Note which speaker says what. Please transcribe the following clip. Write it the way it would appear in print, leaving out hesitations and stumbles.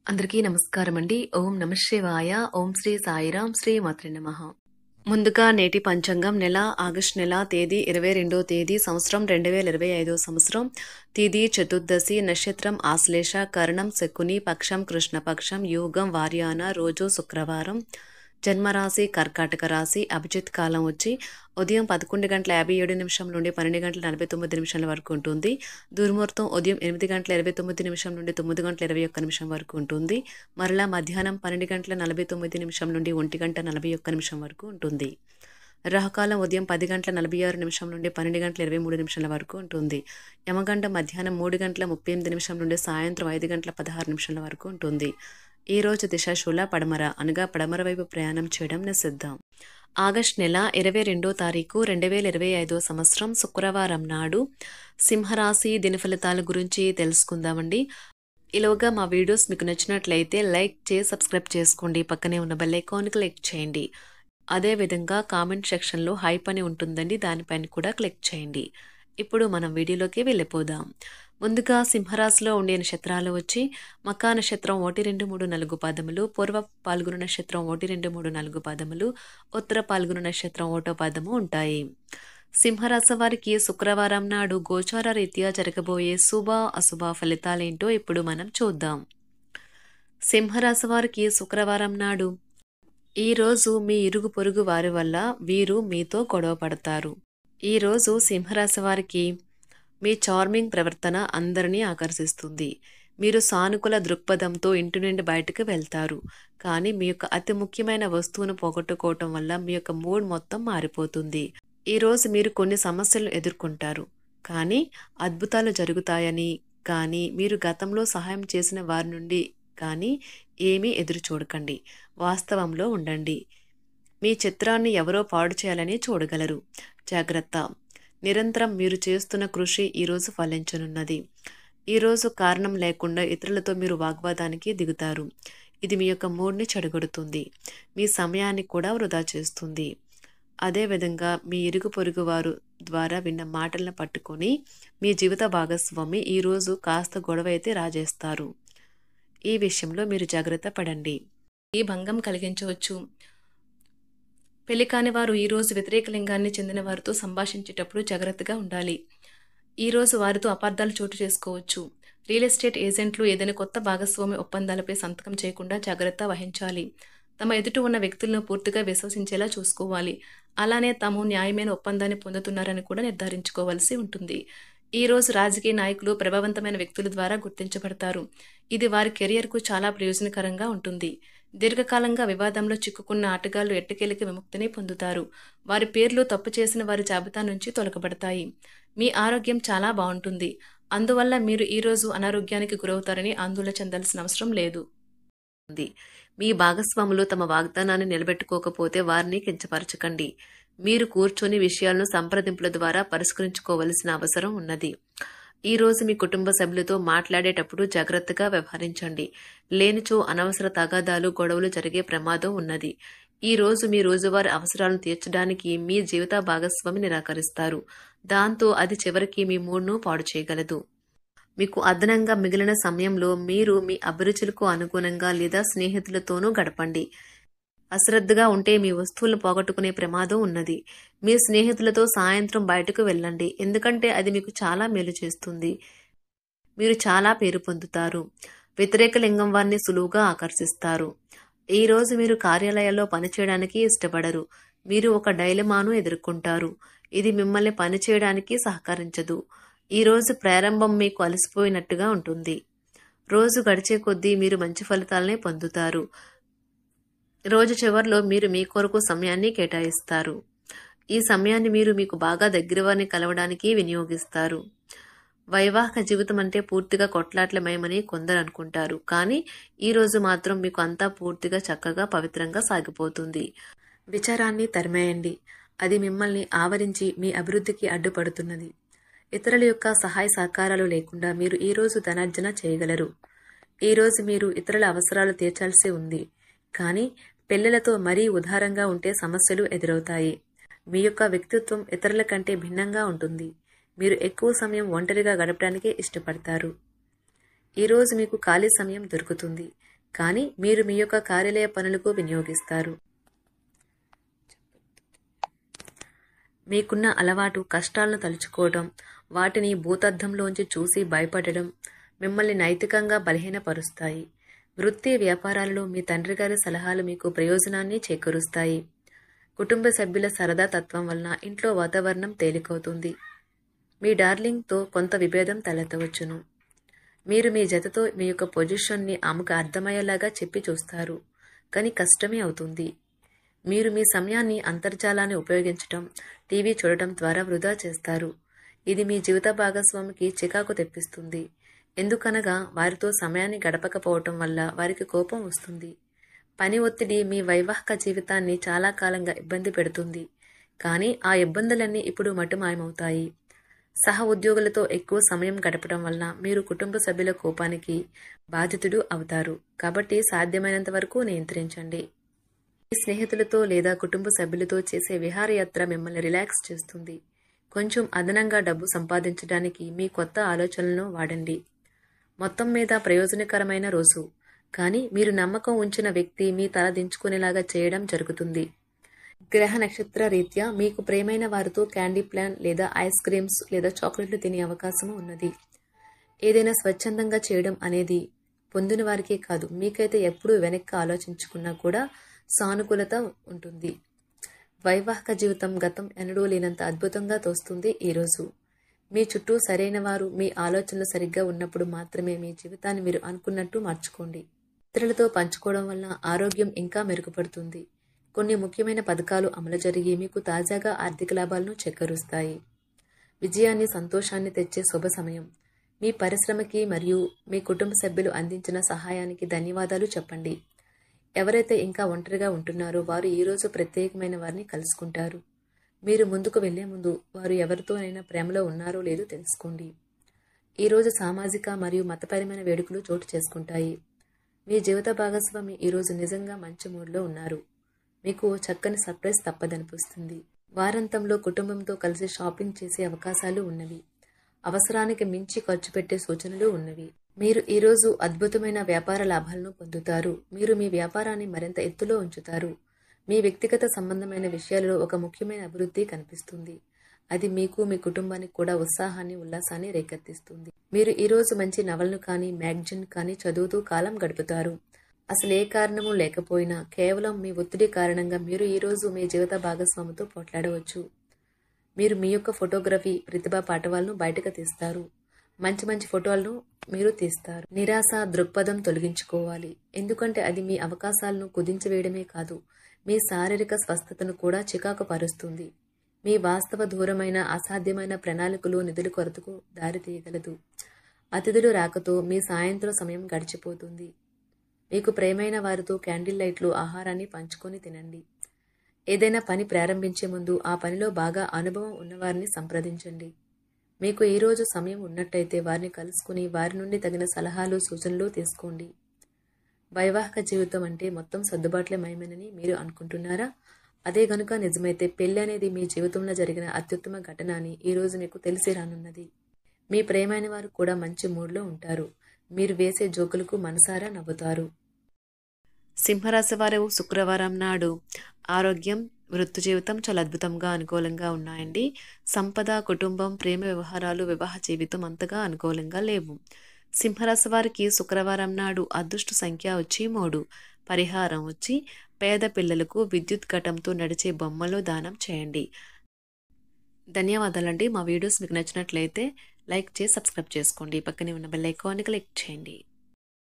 Speaker 1: అందరికీ నమస్కారం అండి. ఓం నమ శివాయ. ఓం శ్రీ సాయిరాం. శ్రీ మాత్రే నమః. ముందుగా నేటి పంచాంగం నెల ఆగస్టు నెల తేదీ 22వ తేదీ సంవత్సరం 2025 సంవత్సరం తిథి చతుర్దశి నక్షత్రం ఆశ్లేష కరణం శకుని పక్షం కృష్ణపక్షం యోగం వార్యాన రోజు శుక్రవారం జన్మరాశి కర్కాటక రాశి అభిజిత్ కాలం వచ్చి ఉదయం 11:57 నుండి 12:49 వరకు ఉంటుంది. దుర్ముహూర్తం ఉదయం 8:29 నుండి 9:21 వరకు ఉంటుంది. మరలా మధ్యాహ్నం 12:49 నుండి 1:41 వరకు ఉంటుంది. రాహుకాలం ఉదయం 10:46 నుండి 12:23 వరకు ఉంటుంది. యమగండం మధ్యాహ్నం 3:38 నుండి సాయంత్రం 5:16 వరకు ఉంటుంది. ఈ రోజు దిశ శూల పడమర అనగా పడమర వైపు ప్రయాణం చేయడం నిషిద్ధం. ఆగస్టు నెల 22వ తారీఖు 2025 సంవత్సరం శుక్రవారం నాడు సింహరాశి దిన ఫలితాల గురించి తెలుసుకుందామండి. ఈలోగా మా వీడియోస్ మీకు నచ్చినట్లయితే లైక్ చేసి సబ్స్క్రైబ్ చేసుకోండి. పక్కనే ఉన్న బెల్ ఐకాన్ క్లిక్ చేయండి. అదేవిధంగా కామెంట్ సెక్షన్లో హైప్ అని ఉంటుందండి, దానిపైన కూడా క్లిక్ చేయండి. ఇప్పుడు మనం వీడియోలోకి వెళ్ళిపోదాం. ముందుగా సింహరాశిలో ఉండే నక్షత్రాలు వచ్చి మకా నక్షత్రం 1, 2, 3, 4 పాదములు, పూర్వ పాల్గొన నక్షత్రం 1, 2, 3, 4 పాదములు, ఉత్తర పాల్గొన నక్షత్రం 1వ పాదము ఉంటాయి. సింహరాశి వారికి శుక్రవారం నాడు గోచార రీత్యా జరగబోయే శుభ అశుభ ఫలితాలేంటో ఇప్పుడు మనం చూద్దాం. సింహరాశి వారికి శుక్రవారం నాడు ఈరోజు మీ ఇరుగు పొరుగు వారి వల్ల వీరు మీతో గొడవ పడతారు. ఈరోజు సింహరాశి వారికి మీ చార్మింగ్ ప్రవర్తన అందరినీ ఆకర్షిస్తుంది. మీరు సానుకూల దృక్పథంతో ఇంటి నుండి బయటకు వెళ్తారు. కానీ మీ యొక్క అతి ముఖ్యమైన వస్తువును పోగొట్టుకోవటం వల్ల మీ యొక్క మూడ్ మొత్తం మారిపోతుంది. ఈరోజు మీరు కొన్ని సమస్యలను ఎదుర్కొంటారు, కానీ అద్భుతాలు జరుగుతాయని కానీ మీరు గతంలో సహాయం చేసిన వారి నుండి కానీ ఏమీ ఎదురు చూడకండి. వాస్తవంలో ఉండండి. మీ చిత్రాన్ని ఎవరో పాడు చేయాలని చూడగలరు. జాగ్రత్త. నిరంతరం మీరు చేస్తున్న కృషి ఈరోజు ఫలించనున్నది. ఈరోజు కారణం లేకుండా ఇతరులతో మీరు వాగ్వాదానికి దిగుతారు. ఇది మీ యొక్క మూడ్ని చెడగొడుతుంది. మీ సమయాన్ని కూడా వృధా చేస్తుంది. అదేవిధంగా మీ ఇరుగు పొరుగు వారు ద్వారా విన్న మాటలను పట్టుకొని మీ జీవిత భాగస్వామి ఈరోజు కాస్త గొడవ అయితే రాజేస్తారు. ఈ విషయంలో మీరు జాగ్రత్త పడండి. ఈ భంగం కలిగించవచ్చు. పెళ్లి కాని వారు ఈరోజు వ్యతిరేక లింగాన్ని చెందిన వారితో సంభాషించేటప్పుడు జాగ్రత్తగా ఉండాలి. ఈరోజు వారితో అపార్థాలు చోటు చేసుకోవచ్చు. రియల్ ఎస్టేట్ ఏజెంట్లు ఏదైనా కొత్త భాగస్వామి ఒప్పందాలపై సంతకం చేయకుండా జాగ్రత్త వహించాలి. తమ ఎదుట ఉన్న వ్యక్తులను పూర్తిగా విశ్వసించేలా చూసుకోవాలి. అలానే తాము న్యాయమైన ఒప్పందాన్ని పొందుతున్నారని కూడా నిర్ధారించుకోవాల్సి ఉంటుంది. ఈ రోజు రాజకీయ నాయకులు ప్రభావవంతమైన వ్యక్తుల ద్వారా గుర్తించబడతారు. ఇది వారి కెరియర్కు చాలా ప్రయోజనకరంగా ఉంటుంది. దీర్ఘకాలంగా వివాదంలో చిక్కుకున్న ఆటగాళ్లు ఎట్టకేలికి విముక్తిని పొందుతారు. వారి పేర్లు తప్పు చేసిన వారి జాబితా నుంచి తొలగబడతాయి. మీ ఆరోగ్యం చాలా బాగుంటుంది. అందువల్ల మీరు ఈరోజు అనారోగ్యానికి గురవుతారని ఆందోళన చెందాల్సిన అవసరం లేదు. మీ భాగస్వాములు తమ వాగ్దానాన్ని నిలబెట్టుకోకపోతే వారిని కించపరచకండి. మీరు కూర్చొని విషయాలను సంప్రదింపుల ద్వారా పరిష్కరించుకోవలసిన అవసరం ఉన్నది. ఈ రోజు మీ కుటుంబ సభ్యులతో మాట్లాడేటప్పుడు జాగ్రత్తగా వ్యవహరించండి. లేనిచో అనవసర తగాదాలు గొడవలు జరిగే ప్రమాదం ఉన్నది. ఈ రోజు మీ రోజువారీ అవసరాలను తీర్చడానికి మీ జీవిత భాగస్వామి నిరాకరిస్తారు. దాంతో అది చివరికి మీ మూడ్ను పాడు చేయగలదు. మీకు అదనంగా మిగిలిన సమయంలో మీరు మీ అభిరుచులకు అనుగుణంగా లేదా స్నేహితులతోనూ గడపండి. అశ్రద్ధగా ఉంటే మీ వస్తువులను పోగొట్టుకునే ప్రమాదం ఉన్నది. మీ స్నేహితులతో సాయంత్రం బయటకు వెళ్ళండి, ఎందుకంటే అది మీకు చాలా మేలు చేస్తుంది. మీరు చాలా పేరు పొందుతారు. వ్యతిరేక లింగం వారిని సులువుగా ఆకర్షిస్తారు. ఈ రోజు మీరు కార్యాలయాల్లో పనిచేయడానికి ఇష్టపడరు. మీరు ఒక డైలమాను ఎదుర్కొంటారు. ఇది మిమ్మల్ని పనిచేయడానికి సహకరించదు. ఈ రోజు ప్రారంభం మీకు అలసిపోయినట్టుగా ఉంటుంది. రోజు గడిచే కొద్దీ మీరు మంచి ఫలితాలనే పొందుతారు. రోజు చివరిలో మీరు మీ కొరకు సమయాన్ని కేటాయిస్తారు. ఈ సమయాన్ని మీరు మీకు బాగా దగ్గర వారిని కలవడానికి వినియోగిస్తారు. వైవాహిక జీవితం అంటే పూర్తిగా కొట్లాట్లమయమని కొందరు అనుకుంటారు, కానీ ఈ రోజు మాత్రం మీకు అంతా పూర్తిగా చక్కగా పవిత్రంగా సాగిపోతుంది. విచారాన్ని తరిమేయండి. అది మిమ్మల్ని ఆవరించి మీ అభివృద్ధికి అడ్డుపడుతున్నది. ఇతరుల యొక్క సహాయ సహకారాలు లేకుండా మీరు ఈ రోజు ధనార్జన చేయగలరు. ఈ రోజు మీరు ఇతరుల అవసరాలు తీర్చాల్సి ఉంది, కానీ పిల్లలతో మరీ ఉదారంగా ఉంటే సమస్యలు ఎదురవుతాయి. మీ యొక్క వ్యక్తిత్వం ఇతరుల కంటే భిన్నంగా ఉంటుంది. మీరు ఎక్కువ సమయం ఒంటరిగా గడపడానికి ఇష్టపడతారు. ఈరోజు మీకు ఖాళీ సమయం దొరుకుతుంది, కానీ మీరు మీ యొక్క కార్యాలయ పనులకు వినియోగిస్తారు. మీకున్న అలవాటు కష్టాలను తలుచుకోవడం, వాటిని భూతద్దంలోంచి చూసి భయపడడం మిమ్మల్ని నైతికంగా బలహీనపరుస్తాయి. వృత్తి వ్యాపారాలలో మీ తండ్రి గారి సలహాలు మీకు ప్రయోజనాన్ని చేకూరుస్తాయి. కుటుంబ సభ్యుల సరదా తత్వం వలన ఇంట్లో వాతావరణం తేలికవుతుంది. మీ డార్లింగ్తో కొంత విభేదం తలెత్తవచ్చును. మీరు మీ జతతో మీ యొక్క పొజిషన్ని ఆమెకు అర్థమయ్యేలాగా చెప్పి చూస్తారు, కానీ కష్టమే అవుతుంది. మీరు మీ సమయాన్ని అంతర్జాలాన్ని ఉపయోగించటం, టీవీ చూడటం ద్వారా వృధా చేస్తారు. ఇది మీ జీవిత భాగస్వామికి చికాకు తెప్పిస్తుంది. ఎందుకనగా వారితో సమయాన్ని గడపకపోవటం వల్ల వారికి కోపం వస్తుంది. పని ఒత్తిడి మీ వైవాహిక జీవితాన్ని చాలా కాలంగా ఇబ్బంది పెడుతుంది, కానీ ఆ ఇబ్బందులన్నీ ఇప్పుడు మటుమాయమవుతాయి. సహ ఉద్యోగులతో ఎక్కువ సమయం గడపడం వలన మీరు కుటుంబ సభ్యుల కోపానికి బాధితుడు అవుతారు. కాబట్టి సాధ్యమైనంత వరకు నియంత్రించండి. మీ స్నేహితులతో లేదా కుటుంబ సభ్యులతో చేసే విహారయాత్ర మిమ్మల్ని రిలాక్స్ చేస్తుంది. కొంచెం అదనంగా డబ్బు సంపాదించడానికి మీ కొత్త ఆలోచనలను వాడండి. మొత్తం మీద ప్రయోజనకరమైన రోజు, కానీ మీరు నమ్మకం ఉంచిన వ్యక్తి మీ తల దించుకునేలాగా చేయడం జరుగుతుంది. గ్రహ నక్షత్ర రీత్యా మీకు ప్రేమైన వారితో క్యాండీ ప్లాన్ లేదా ఐస్ క్రీమ్స్ లేదా చాక్లెట్లు తినే అవకాశం ఉన్నది. ఏదైనా స్వచ్ఛందంగా చేయడం అనేది పొందిన వారికే కాదు, మీకైతే ఎప్పుడూ వెనక్కి ఆలోచించుకున్నా కూడా సానుకూలత ఉంటుంది. వైవాహిక జీవితం గతం ఎన్నడూ లేనంత అద్భుతంగా తోస్తుంది. ఈరోజు మీ చుట్టూ సరైన వారు, మీ ఆలోచనలు సరిగ్గా ఉన్నప్పుడు మాత్రమే మీ జీవితాన్ని మీరు అనుకున్నట్టు మార్చుకోండి. ఇతరులతో పంచుకోవడం వల్ల ఆరోగ్యం ఇంకా మెరుగుపడుతుంది. కొన్ని ముఖ్యమైన పథకాలు అమలు జరిగి మీకు తాజాగా ఆర్థిక లాభాలను చేకూరుస్తాయి. విజయాన్ని, సంతోషాన్ని తెచ్చే శుభ సమయం. మీ పరిశ్రమకి మరియు మీ కుటుంబ సభ్యులు అందించిన సహాయానికి ధన్యవాదాలు చెప్పండి. ఎవరైతే ఇంకా ఒంటరిగా ఉంటున్నారో వారు ఈరోజు ప్రత్యేకమైన వారిని కలుసుకుంటారు. మీరు ముందుకు వెళ్లే ముందు వారు ఎవరితోనైనా ప్రేమలో ఉన్నారో లేదో తెలుసుకోండి. ఈరోజు సామాజిక మరియు మతపరమైన వేడుకలు చోటు చేసుకుంటాయి. మీ జీవిత భాగస్వామి ఈరోజు నిజంగా మంచి మూడ్లో ఉన్నారు. మీకు చక్కని సర్ప్రైజ్ తప్పదనిపిస్తుంది. వారాంతంలో కుటుంబంతో కలిసి షాపింగ్ చేసే అవకాశాలు ఉన్నవి. అవసరానికి మించి ఖర్చు పెట్టే సూచనలు ఉన్నవి. మీరు ఈరోజు అద్భుతమైన వ్యాపార లాభాలను పొందుతారు. మీరు మీ వ్యాపారాన్ని మరింత ఎత్తులో ఉంచుతారు. మీ వ్యక్తిగత సంబంధమైన విషయాలలో ఒక ముఖ్యమైన అభివృద్ధి కనిపిస్తుంది. అది మీకు, మీ కుటుంబానికి కూడా ఉత్సాహాన్ని, ఉల్లాసాన్ని రేకెత్తిస్తుంది. మీరు ఈరోజు మంచి నవలను కానీ, మ్యాగజైన్ కానీ చదువుతూ కాలం గడుపుతారు. అసలు ఏ కారణము లేకపోయినా కేవలం మీ ఒత్తిడి కారణంగా మీరు ఈరోజు మీ జీవిత భాగస్వామితో పోట్లాడవచ్చు. మీరు మీ యొక్క ఫోటోగ్రఫీ ప్రతిభా పాఠవాలను బయటకు తీస్తారు. మంచి మంచి ఫోటోలను మీరు తీస్తారు. నిరాశ దృక్పథం తొలగించుకోవాలి, ఎందుకంటే అది మీ అవకాశాలను కుదించివేయడమే కాదు, మీ శారీరక స్వస్థతను కూడా చికాకు పరుస్తుంది. మీ వాస్తవ దూరమైన అసాధ్యమైన ప్రణాళికలు నిధుల కొరతకు దారితీయగలదు. అతిథులు రాకతో మీ సాయంత్రం సమయం గడిచిపోతుంది. మీకు ప్రేమైన వారితో క్యాండిల్ లైట్లు, ఆహారాన్ని పంచుకొని తినండి. ఏదైనా పని ప్రారంభించే ముందు ఆ పనిలో బాగా అనుభవం ఉన్నవారిని సంప్రదించండి. మీకు ఈరోజు సమయం ఉన్నట్టయితే వారిని కలుసుకుని వారి నుండి తగిన సలహాలు, సూచనలు తీసుకోండి. వైవాహిక జీవితం అంటే మొత్తం సర్దుబాట్లే మయమేనని మీరు అనుకుంటున్నారా? అదే గనుక నిజమైతే పెళ్లి అనేది మీ జీవితంలో జరిగిన అత్యుత్తమ ఘటన అని ఈరోజు మీకు తెలిసి రానున్నది. మీ ప్రేమైన వారు కూడా మంచి మూడ్లో ఉంటారు. మీరు వేసే జోకులకు మనసారా నవ్వుతారు. సింహరాశి వారు శుక్రవారం నాడు ఆరోగ్యం, వృత్తి జీవితం చాలా అద్భుతంగా అనుకూలంగా ఉన్నాయండి. సంపద, కుటుంబం, ప్రేమ వ్యవహారాలు, వివాహ జీవితం అంతగా అనుకూలంగా లేవు. సింహరాశి వారికి శుక్రవారం నాడు అదృష్ట సంఖ్య వచ్చి 3. పరిహారం వచ్చి పేద పిల్లలకు విద్యుత్ ఘటంతో నడిచే బొమ్మలు దానం చేయండి. ధన్యవాదాలండి. మా వీడియోస్ మీకు నచ్చినట్లయితే లైక్ చేసి సబ్స్క్రైబ్ చేసుకోండి. పక్కనే ఉన్న బెల్ ఐకాన్ని క్లిక్ చేయండి.